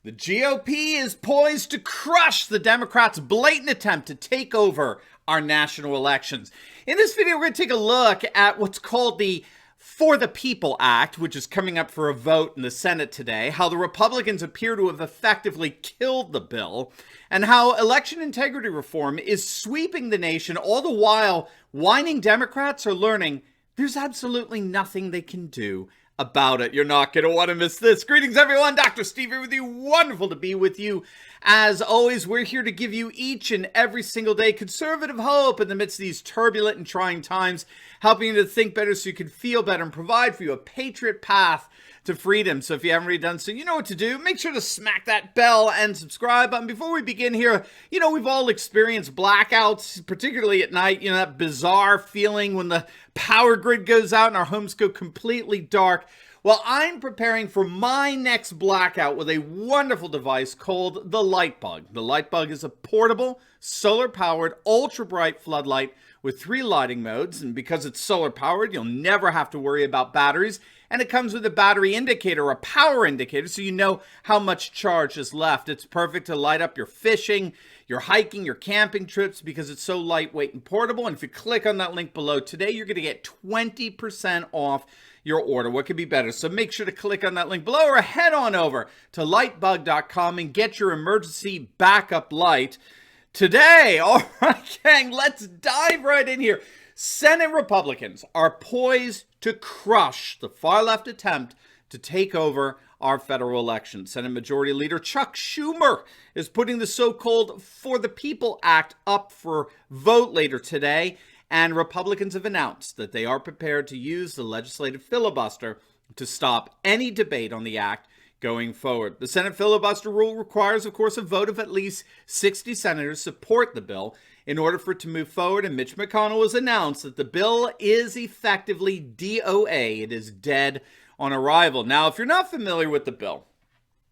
The GOP is poised to crush the Democrats' blatant attempt to take over our national elections. In this video, we're going to take a look at what's called the For the People Act, which is coming up for a vote in the Senate today, how the Republicans appear to have effectively killed the bill, and how election integrity reform is sweeping the nation, all the while whining Democrats are learning there's absolutely nothing they can do about it. You're not going to want to miss this. Greetings, everyone. Dr. Steve here with you. Wonderful to be with you. As always, we're here to give you each and every single day conservative hope in the midst of these turbulent and trying times, helping you to think better so you can feel better and provide for you a patriot path to freedom. So if you haven't already done so, you know what to do. Make sure to smack that bell and subscribe button. Before we begin here, you know, we've all experienced blackouts, particularly at night, you know, that bizarre feeling when the power grid goes out and our homes go completely dark. Well, I'm preparing for my next blackout with a wonderful device called the Lightbug. The Lightbug is a portable, solar-powered, ultra-bright floodlight with 3 lighting modes, and because it's solar-powered, you'll never have to worry about batteries, and it comes with a battery indicator, a power indicator, so you know how much charge is left. It's perfect to light up your fishing, your hiking, your camping trips because it's so lightweight and portable, and if you click on that link below today, you're going to get 20% off your order. What could be better? So make sure to click on that link below or head on over to lightbug.com and get your emergency backup light today. All right, gang, let's dive right in here. Senate Republicans are poised to crush the far left attempt to take over our federal election. Senate Majority Leader Chuck Schumer is putting the so-called For the People Act up for vote later today. And Republicans have announced that they are prepared to use the legislative filibuster to stop any debate on the act going forward. The Senate filibuster rule requires, of course, a vote of at least 60 senators support the bill in order for it to move forward. And Mitch McConnell has announced that the bill is effectively DOA. It is dead on arrival. Now, if you're not familiar with the bill,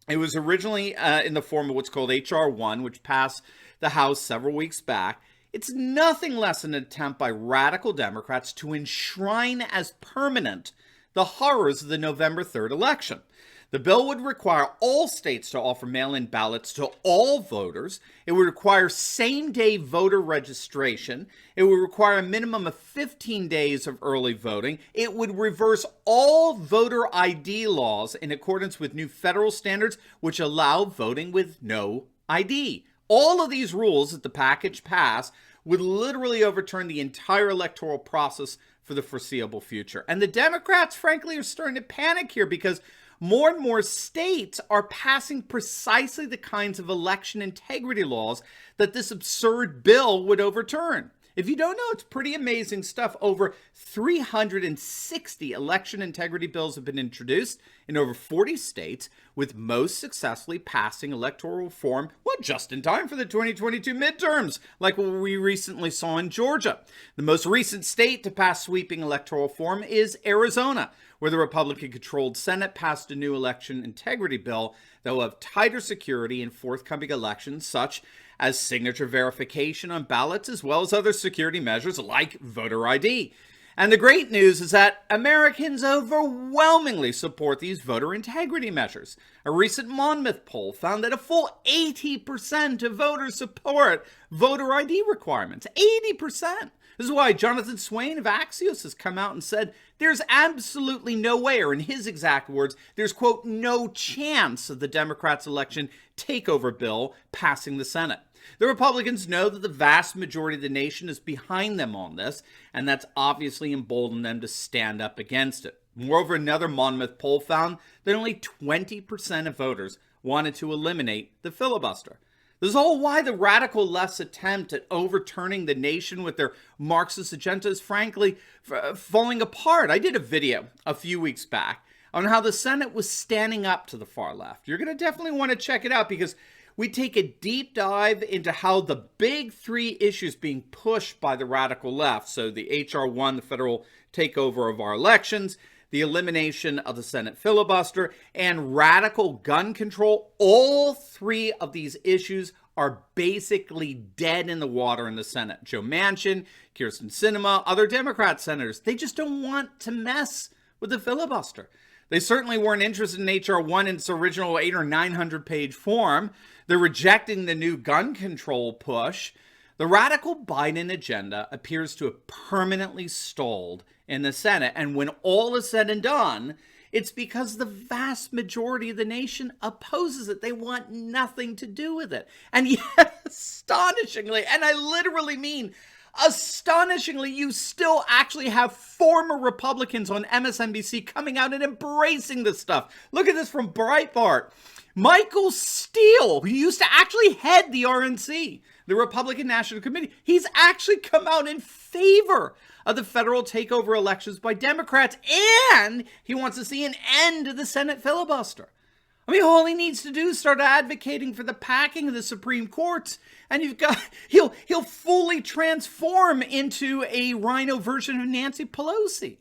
it was originally in the form of what's called H.R. 1, which passed the House several weeks back. It's nothing less than an attempt by radical Democrats to enshrine as permanent the horrors of the November 3rd election. The bill would require all states to offer mail-in ballots to all voters. It would require same-day voter registration. It would require a minimum of 15 days of early voting. It would reverse all voter ID laws in accordance with new federal standards, which allow voting with no ID. All of these rules that the package passed would literally overturn the entire electoral process for the foreseeable future. And the Democrats, frankly, are starting to panic here because more and more states are passing precisely the kinds of election integrity laws that this absurd bill would overturn. If you don't know, it's pretty amazing stuff. Over 360 election integrity bills have been introduced in over 40 states, with most successfully passing electoral reform, well, just in time for the 2022 midterms, like what we recently saw in Georgia. The most recent state to pass sweeping electoral reform is Arizona, where the Republican-controlled Senate passed a new election integrity bill that will have tighter security in forthcoming elections, such as signature verification on ballots, as well as other security measures like voter ID. And the great news is that Americans overwhelmingly support these voter integrity measures. A recent Monmouth poll found that a full 80% of voters support voter ID requirements. 80%! This is why Jonathan Swain of Axios has come out and said there's absolutely no way, or in his exact words, there's, quote, no chance of the Democrats' election takeover bill passing the Senate. The Republicans know that the vast majority of the nation is behind them on this, and that's obviously emboldened them to stand up against it. Moreover, another Monmouth poll found that only 20% of voters wanted to eliminate the filibuster. This is all why the radical left's attempt at overturning the nation with their Marxist agenda is frankly falling apart. I did a video a few weeks back on how the Senate was standing up to the far left. You're going to definitely want to check it out because we take a deep dive into how the big 3 issues being pushed by the radical left, so the H.R. 1, the federal takeover of our elections, the elimination of the Senate filibuster, and radical gun control, all 3 of these issues are basically dead in the water in the Senate. Joe Manchin, Kyrsten Sinema, other Democrat senators, they just don't want to mess with the filibuster. They certainly weren't interested in H.R. 1 in its original 800 or 900 page form. They're rejecting the new gun control push. The radical Biden agenda appears to have permanently stalled in the Senate. And when all is said and done, it's because the vast majority of the nation opposes it. They want nothing to do with it. And yet, astonishingly, and I literally mean astonishingly, you still actually have former Republicans on MSNBC coming out and embracing this stuff. Look at this from Breitbart. Michael Steele, who used to actually head the RNC, the Republican National Committee, he's actually come out in favor of the federal takeover elections by Democrats, and he wants to see an end to the Senate filibuster. I mean, all he needs to do is start advocating for the packing of the Supreme Courts, and he'll fully transform into a rhino version of Nancy Pelosi.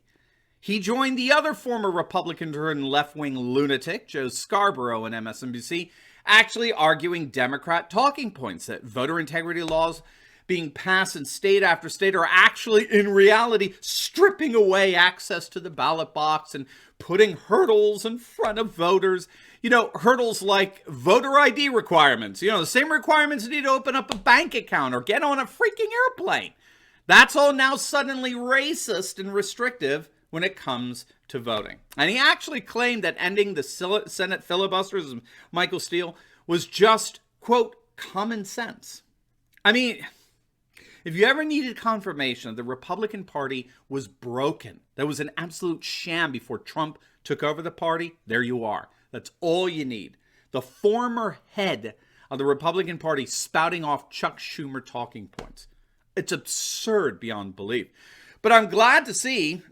He joined the other former Republican turned left-wing lunatic, Joe Scarborough, on MSNBC, actually arguing Democrat talking points that voter integrity laws being passed in state after state are actually, in reality, stripping away access to the ballot box and putting hurdles in front of voters. You know, hurdles like voter ID requirements. You know, the same requirements you need to open up a bank account or get on a freaking airplane. That's all now suddenly racist and restrictive when it comes to voting. And he actually claimed that ending the Senate filibusters, Michael Steele, was just, quote, common sense. I mean, if you ever needed confirmation that the Republican Party was broken, that was an absolute sham before Trump took over the party, there you are. That's all you need. The former head of the Republican Party spouting off Chuck Schumer talking points. It's absurd beyond belief. But I'm glad to see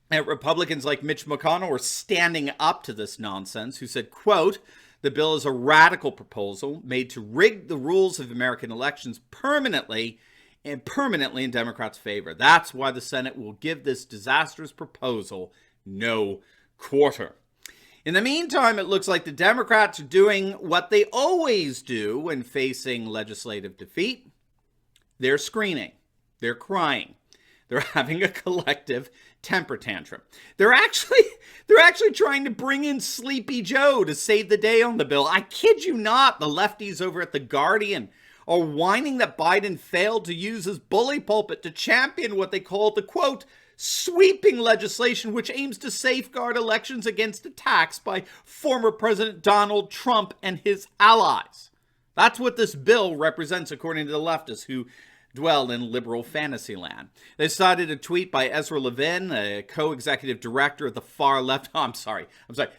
that Republicans like Mitch McConnell are standing up to this nonsense, who said, quote, the bill is a radical proposal made to rig the rules of American elections permanently in Democrats' favor. That's why the Senate will give this disastrous proposal no quarter. In the meantime, it looks like the Democrats are doing what they always do when facing legislative defeat. They're screaming. They're crying. They're having a collective temper tantrum. They're actually trying to bring in Sleepy Joe to save the day on the bill. I kid you not, the lefties over at The Guardian are whining that Biden failed to use his bully pulpit to champion what they call the, quote, sweeping legislation which aims to safeguard elections against attacks by former President Donald Trump and his allies. That's what this bill represents, according to the leftists who dwell in liberal fantasy land. They cited a tweet by Ezra Levin, a co-executive director of the far left. Oh, I'm sorry.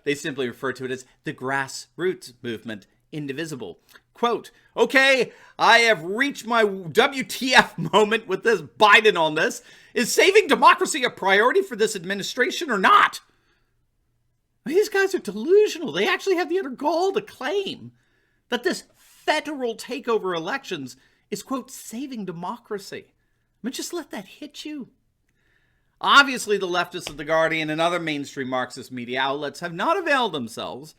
They simply refer to it as the grassroots movement, indivisible. Quote, okay, I have reached my WTF moment with this Biden on this. Is saving democracy a priority for this administration or not? These guys are delusional. They actually have the utter gall to claim that this federal takeover elections is, quote, saving democracy. I mean, just let that hit you. Obviously, the leftists of The Guardian and other mainstream Marxist media outlets have not availed themselves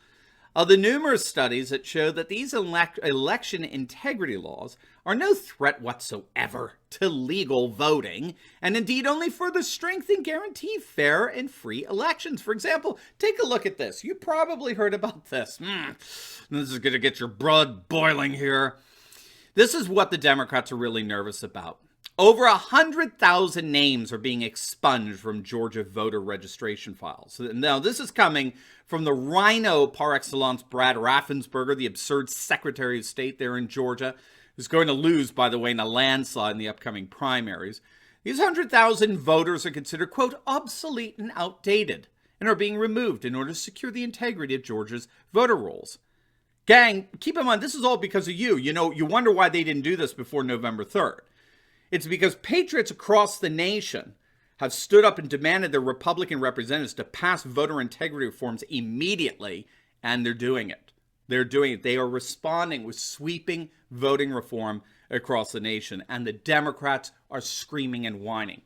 of the numerous studies that show that these election integrity laws are no threat whatsoever to legal voting, and indeed only further strengthen and guarantee fair and free elections. For example, take a look at this. You probably heard about this. This is going to get your blood boiling here. This is what the Democrats are really nervous about. Over 100,000 names are being expunged from Georgia voter registration files. Now, this is coming from the rhino par excellence, Brad Raffensperger, the absurd Secretary of State there in Georgia, who's going to lose, by the way, in a landslide in the upcoming primaries. These 100,000 voters are considered, quote, obsolete and outdated, and are being removed in order to secure the integrity of Georgia's voter rolls. Gang, keep in mind, this is all because of you. You know, you wonder why they didn't do this before November 3rd. It's because patriots across the nation have stood up and demanded their Republican representatives to pass voter integrity reforms immediately, and they're doing it. They're doing it. They are responding with sweeping voting reform across the nation, and the Democrats are screaming and whining.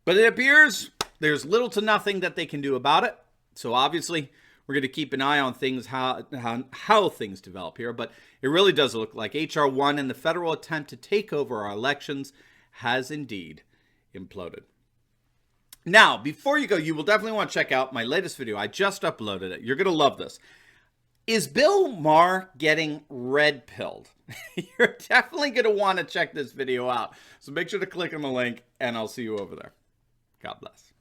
But it appears there's little to nothing that they can do about it. So obviously, we're going to keep an eye on things, how things develop here. But it really does look like H.R. 1 and the federal attempt to take over our elections has indeed imploded. Now, before you go, you will definitely want to check out my latest video. I just uploaded it. You're going to love this. Is Bill Maher getting red-pilled? You're definitely going to want to check this video out. So make sure to click on the link, and I'll see you over there. God bless.